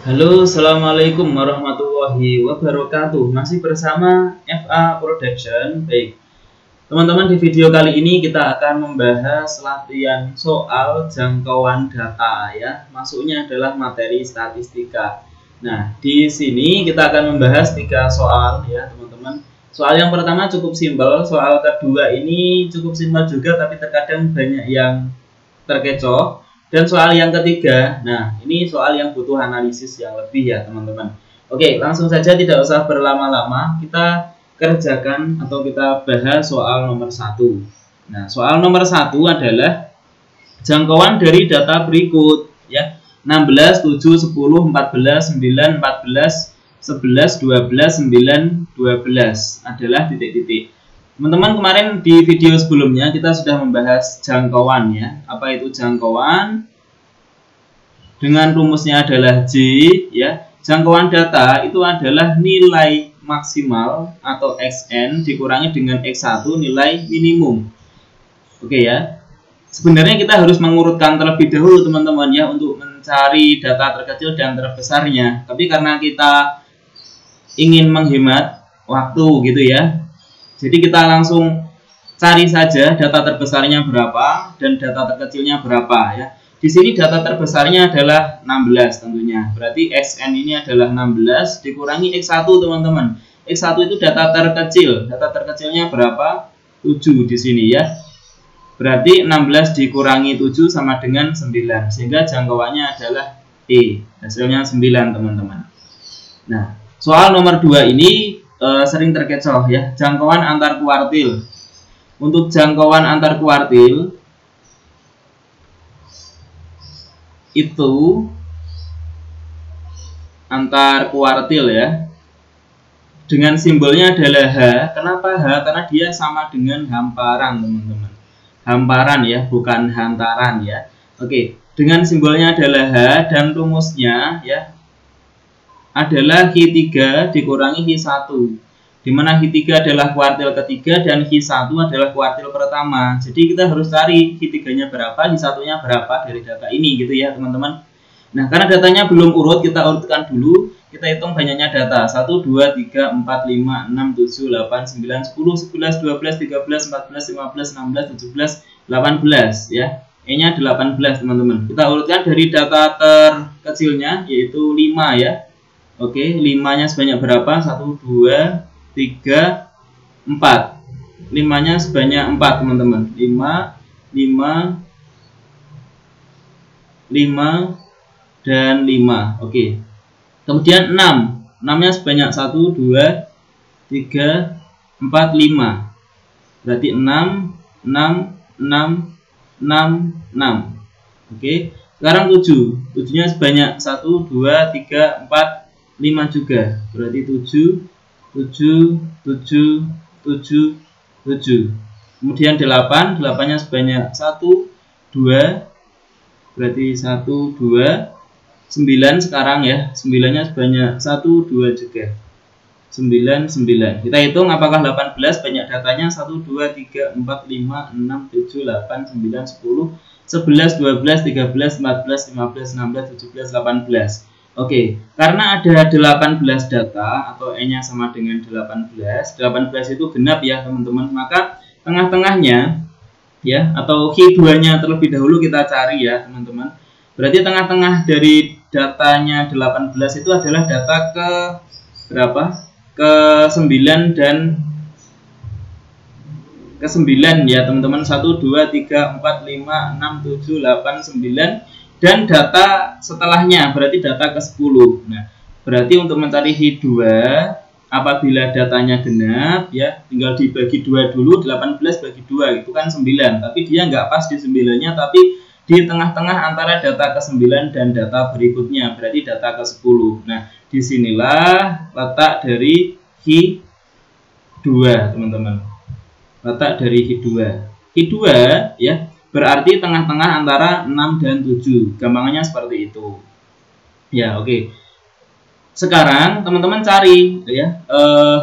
Halo, assalamualaikum warahmatullahi wabarakatuh. Masih bersama FA Production. Baik, teman-teman, di video kali ini kita akan membahas latihan soal jangkauan data ya. Masuknya adalah materi statistika. Nah, di sini kita akan membahas 3 soal ya, teman-teman. Soal yang pertama cukup simpel, soal kedua ini cukup simpel juga, tapi terkadang banyak yang terkecoh. Dan soal yang ketiga, nah ini soal yang butuh analisis yang lebih ya teman-teman. Oke, langsung saja tidak usah berlama-lama, kita kerjakan atau kita bahas soal nomor 1. Nah, soal nomor 1 adalah jangkauan dari data berikut ya. 16, 7, 10, 14, 9, 14, 11, 12, 9, 12 adalah titik-titik. Teman-teman, kemarin di video sebelumnya kita sudah membahas jangkauan ya. Apa itu jangkauan? Dengan rumusnya adalah J ya. Jangkauan data itu adalah nilai maksimal atau XN dikurangi dengan X1 nilai minimum. Oke ya. Sebenarnya kita harus mengurutkan terlebih dahulu teman-teman ya untuk mencari data terkecil dan terbesarnya. Tapi karena kita ingin menghemat waktu gitu ya, jadi kita langsung cari saja data terbesarnya berapa dan data terkecilnya berapa ya. Di sini data terbesarnya adalah 16 tentunya. Berarti XN ini adalah 16 dikurangi X1 teman-teman. X1 itu data terkecil. Data terkecilnya berapa? 7 di sini ya. Berarti 16 dikurangi 7 sama dengan 9. Sehingga jangkauannya adalah E. Hasilnya 9 teman-teman. Nah, soal nomor 2 ini sering terkecoh ya, jangkauan antar kuartil. Untuk jangkauan antar kuartil itu antar kuartil ya, dengan simbolnya adalah H. Kenapa H? Karena dia sama dengan hamparan teman-teman. Hamparan ya, bukan hantaran ya. Oke, dengan simbolnya adalah H dan rumusnya ya adalah Q3 dikurangi Q1, di mana Q3 adalah kuartil ketiga dan Q1 adalah kuartil pertama. Jadi kita harus cari Q3-nya berapa, Q1-nya berapa dari data ini gitu ya teman-teman. Nah, karena datanya belum urut, kita urutkan dulu. Kita hitung banyaknya data. 1, 2, 3, 4, 5, 6, 7, 8, 9, 10, 11, 12, 13, 14, 15, 16, 17, 18 ya. E-nya 18 teman-teman. Kita urutkan dari data terkecilnya yaitu 5 ya. Oke, 5-nya sebanyak berapa? 1, 2, 3, 4. 5-nya sebanyak 4 teman-teman. 5, 5, 5, dan 5. Oke. Kemudian 6. 6-nya sebanyak 1, 2, 3, 4, 5. Berarti 6, 6, 6, 6, 6. Oke. Sekarang 7. 7-nya sebanyak 1, 2, 3, 4, 5 juga, berarti 7, 7, 7, 7, 7. Kemudian 8, 8-nya sebanyak 1, 2, berarti 1, 2, 9 sekarang ya, 9-nya sebanyak 1, 2 juga, 9, 9. Kita hitung apakah 18 banyak datanya 1, 2, 3, 4, 5, 6, 7, 8, 9, 10, 11, 12, 13, 14, 15, 16, 17, 18. Oke, karena ada 18 data atau E-nya sama dengan 18. 18 itu genap ya, teman-teman. Maka tengah-tengahnya ya atau Q2-nya terlebih dahulu kita cari ya, teman-teman. Berarti tengah-tengah dari datanya 18 itu adalah data ke berapa? Ke 9 dan ke 9 ya, teman-teman. 1, 2, 3, 4, 5, 6, 7, 8, 9. Dan data setelahnya berarti data ke-10. Nah, berarti untuk mencari H2 apabila datanya genap ya, tinggal dibagi 2 dulu. 18 bagi 2 itu kan 9, tapi dia nggak pas di 9-nya, tapi di tengah-tengah antara data ke-9 dan data berikutnya, berarti data ke-10. Nah, disinilah letak dari H2 teman-teman. Letak dari H2. H2 ya berarti tengah-tengah antara 6 dan 7. Gampangannya seperti itu. Ya, oke. Sekarang teman-teman cari ya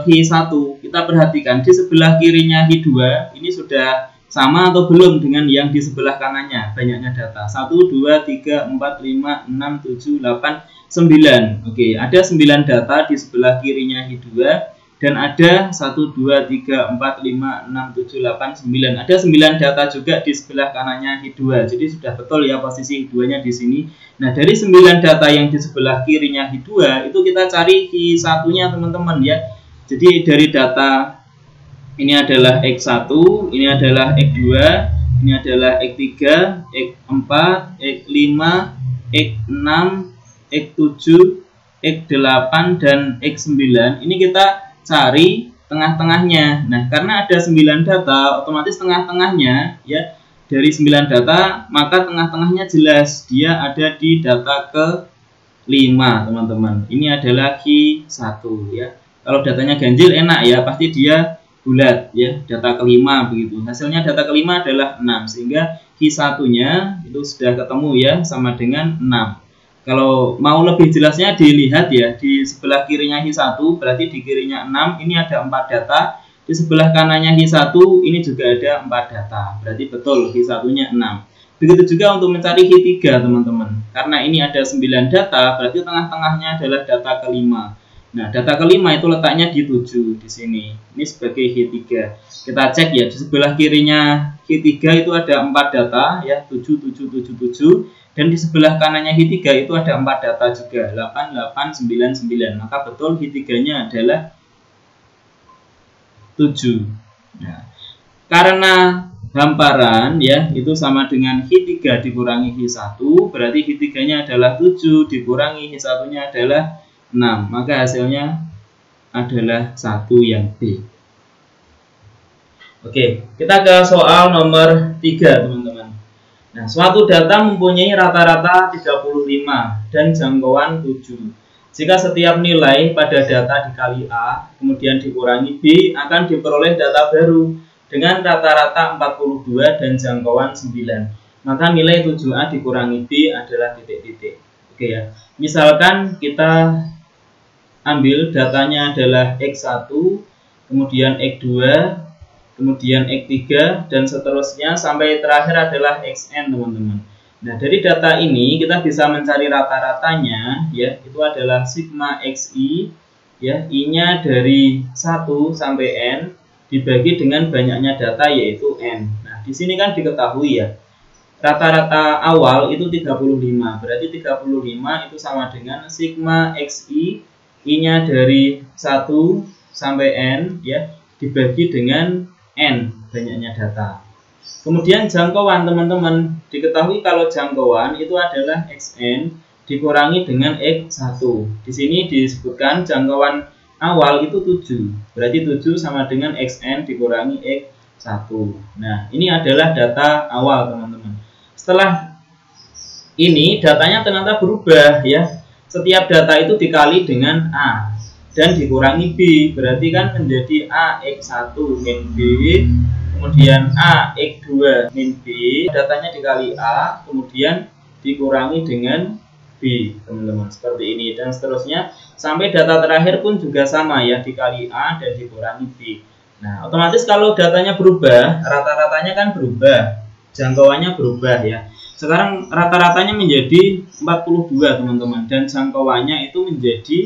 H1. Kita perhatikan di sebelah kirinya H2 ini sudah sama atau belum dengan yang di sebelah kanannya banyaknya data. 1, 2, 3, 4, 5, 6, 7, 8, 9. Oke, ada 9 data di sebelah kirinya Hi2 dan ada 1, 2, 3, 4, 5, 6, 7, 8, 9. Ada 9 data juga di sebelah kanannya Hi2. Jadi sudah betul ya posisi Hi2-nya di sini. Nah, dari 9 data yang di sebelah kirinya Hi2 itu kita cari Hi1-nya teman-teman ya. Jadi dari data ini adalah X1, ini adalah X2, ini adalah X3, X4, X5, X6, X7, X8, dan X9. Ini kita cari tengah-tengahnya. Nah, karena ada 9 data, otomatis tengah-tengahnya ya dari 9 data, maka tengah-tengahnya jelas dia ada di data ke-5, teman-teman. Ini adalah Hi1 ya. Kalau datanya ganjil enak ya, pasti dia bulat ya, data ke-5 begitu. Hasilnya data ke-5 adalah 6, sehingga Hi1-nya itu sudah ketemu ya, sama dengan 6. Kalau mau lebih jelasnya dilihat ya, di sebelah kirinya Hi1 berarti di kirinya 6, ini ada 4 data. Di sebelah kanannya Hi1 ini juga ada 4 data. Berarti betul Hi1-nya 6. Begitu juga untuk mencari Hi3 teman-teman. Karena ini ada 9 data, berarti tengah-tengahnya adalah data ke-5. Nah, data ke-5 itu letaknya di 7 di sini. Ini sebagai Hi3. Kita cek ya, di sebelah kirinya Hi3 itu ada 4 data ya, 7, 7, 7, 7. Dan di sebelah kanannya Hi3 itu ada 4 data juga, 8, 8, 9, 9. Maka betul Hi3-nya adalah 7. Nah, karena hamparan ya itu sama dengan Hi3 dikurangi Hi1, berarti Hi3-nya adalah 7 dikurangi Hi1-nya adalah 6. Maka hasilnya adalah 1 yang B. Oke, kita ke soal nomor 3 teman-teman. Nah, suatu data mempunyai rata-rata 35 dan jangkauan 7. Jika setiap nilai pada data dikali A, kemudian dikurangi B, akan diperoleh data baru dengan rata-rata 42 dan jangkauan 9. Maka nilai 7A dikurangi B adalah titik-titik. Oke ya. Misalkan kita ambil datanya adalah X1, kemudian X2, kemudian X3, dan seterusnya sampai terakhir adalah Xn teman-teman. Nah, dari data ini kita bisa mencari rata-ratanya ya, itu adalah sigma Xi ya, I-nya dari 1 sampai N dibagi dengan banyaknya data yaitu N. Nah, di sini kan diketahui ya, rata-rata awal itu 35, berarti 35 itu sama dengan sigma Xi, I-nya dari 1 sampai N ya, dibagi dengan N banyaknya data. Kemudian jangkauan teman-teman, diketahui kalau jangkauan itu adalah Xn dikurangi dengan X1. Di sini disebutkan jangkauan awal itu 7. Berarti 7 sama dengan Xn dikurangi X1. Nah, ini adalah data awal teman-teman. Setelah ini datanya ternyata berubah ya. Setiap data itu dikali dengan A dan dikurangi B, berarti kan menjadi AX1 min B, kemudian AX2 min B, datanya dikali A, kemudian dikurangi dengan B, teman-teman, seperti ini, dan seterusnya, sampai data terakhir pun juga sama ya, dikali A dan dikurangi B. Nah, otomatis kalau datanya berubah, rata-ratanya kan berubah, jangkauannya berubah ya. Sekarang rata-ratanya menjadi 42 teman-teman, dan jangkauannya itu menjadi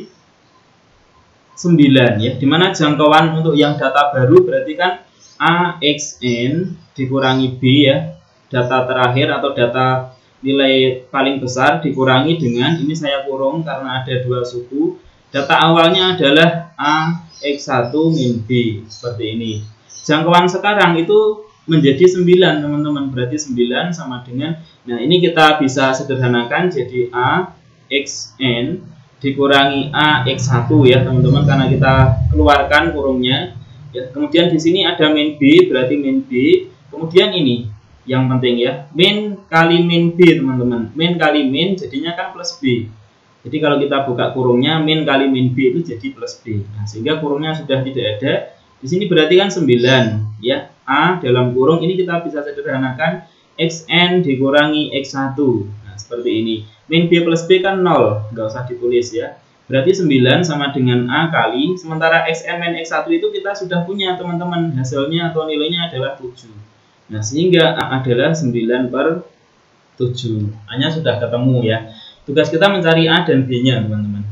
9 ya, dimana jangkauan untuk yang data baru berarti kan AXN dikurangi B ya, data terakhir atau data nilai paling besar dikurangi dengan, ini saya kurung karena ada 2 suku, data awalnya adalah AX1 min B, seperti ini. Jangkauan sekarang itu menjadi 9 teman-teman, berarti 9 sama dengan, nah ini kita bisa sederhanakan jadi AXN dikurangi AX1 ya teman-teman, karena kita keluarkan kurungnya ya. Kemudian di sini ada min B, berarti min B, kemudian ini yang penting ya, min kali min B teman-teman, min kali min jadinya kan plus B. Jadi kalau kita buka kurungnya, min kali min B itu jadi plus B. Nah, sehingga kurungnya sudah tidak ada. Di sini berarti kan 9 ya, A dalam kurung ini kita bisa sederhanakan Xn dikurangi X1. Nah, seperti ini. Min B plus B kan 0, nggak usah ditulis ya. Berarti 9 sama dengan A kali, sementara Xn min X1 itu kita sudah punya teman-teman, hasilnya atau nilainya adalah 7. Nah, sehingga A adalah 9/7. A-nya sudah ketemu ya. Tugas kita mencari A dan B-nya, teman-teman.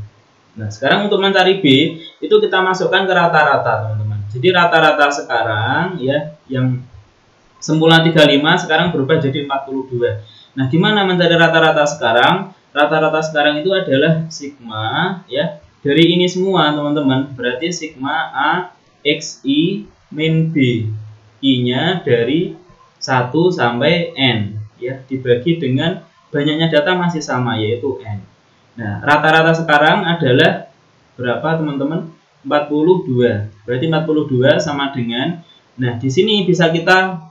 Nah, sekarang untuk mencari B, itu kita masukkan ke rata-rata, teman-teman. Jadi rata-rata sekarang ya, yang semula 35 sekarang berubah jadi 42. Nah, gimana mencari rata-rata sekarang? Rata-rata sekarang itu adalah sigma ya, dari ini semua, teman-teman. Berarti sigma A X I min B. I-nya dari 1 sampai N ya, dibagi dengan banyaknya data masih sama, yaitu N. Nah, rata-rata sekarang adalah berapa, teman-teman? 42. Berarti 42 sama dengan, nah di sini bisa kita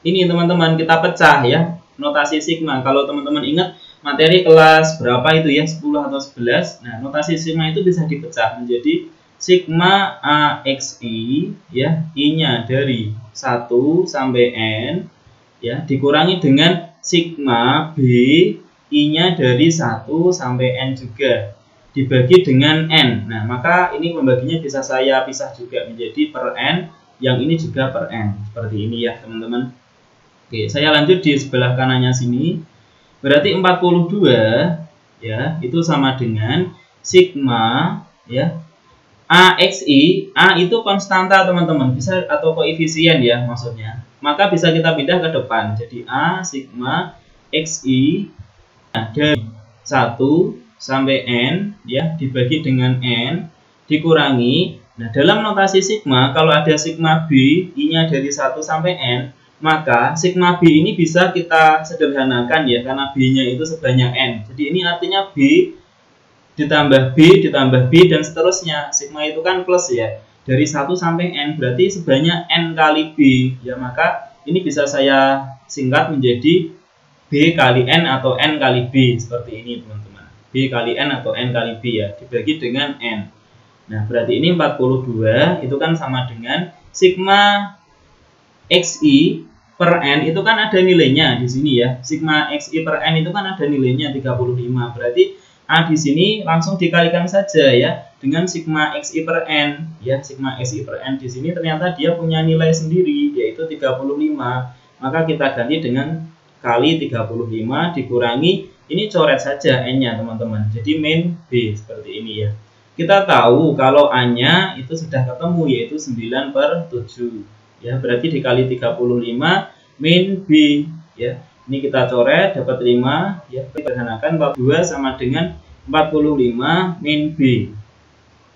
ini, teman-teman, kita pecah ya, notasi sigma. Kalau teman-teman ingat materi kelas berapa itu ya, 10 atau 11. Nah, notasi sigma itu bisa dipecah menjadi sigma AXI ya, I-nya dari 1 sampai N ya, dikurangi dengan sigma B, I-nya dari 1 sampai N juga, dibagi dengan N. Nah, maka ini pembaginya bisa saya pisah juga menjadi per N, yang ini juga per N. Seperti ini ya, teman-teman. Oke, saya lanjut di sebelah kanannya sini. Berarti 42 ya, itu sama dengan sigma ya, AXI. A itu konstanta, teman-teman, bisa, atau koefisien ya maksudnya. Maka bisa kita pindah ke depan. Jadi A sigma XI dari 1 sampai N ya, dibagi dengan N, dikurangi. Nah, dalam notasi sigma, kalau ada sigma B, I-nya dari 1 sampai N, maka sigma B ini bisa kita sederhanakan ya, karena B-nya itu sebanyak N. Jadi ini artinya B ditambah B ditambah B dan seterusnya. Sigma itu kan plus ya, dari 1 sampai N, berarti sebanyak N kali B ya. Maka ini bisa saya singkat menjadi B kali N atau N kali B, seperti ini, teman-teman. B kali N atau N kali B ya, dibagi dengan N. Nah, berarti ini 42 itu kan sama dengan sigma XI per N, itu kan ada nilainya di sini ya. Sigma XI per N itu kan ada nilainya 35. Berarti A di sini langsung dikalikan saja ya dengan sigma XI per N ya. Sigma XI per N di sini ternyata dia punya nilai sendiri, yaitu 35. Maka kita ganti dengan kali 35 dikurangi, ini coret saja N-nya, teman-teman. Jadi min B, seperti ini ya. Kita tahu kalau A-nya itu sudah ketemu, yaitu 9/7 ya. Berarti dikali 35 min B ya. Ini kita coret, dapat 5 ya. Sederhanakan 42 sama dengan 45 min B.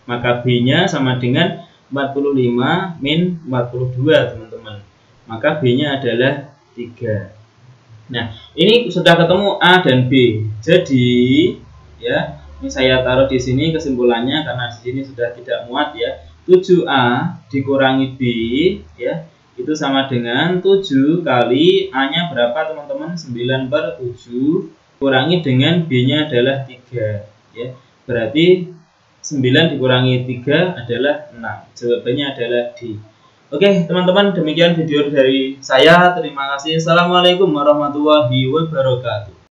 Maka B-nya sama dengan 45 min 42, teman-teman. Maka B-nya adalah 3. Nah, ini sudah ketemu A dan B. Jadi, ya, ini saya taruh di sini kesimpulannya karena di sini sudah tidak muat ya. 7A dikurangi B ya, itu sama dengan 7 kali A-nya berapa, teman-teman? 9/7 kurangi dengan B-nya adalah 3 ya. Berarti 9 dikurangi 3 adalah 6. Jawabannya adalah D. Oke, teman-teman, demikian video dari saya. Terima kasih. Assalamualaikum warahmatullahi wabarakatuh.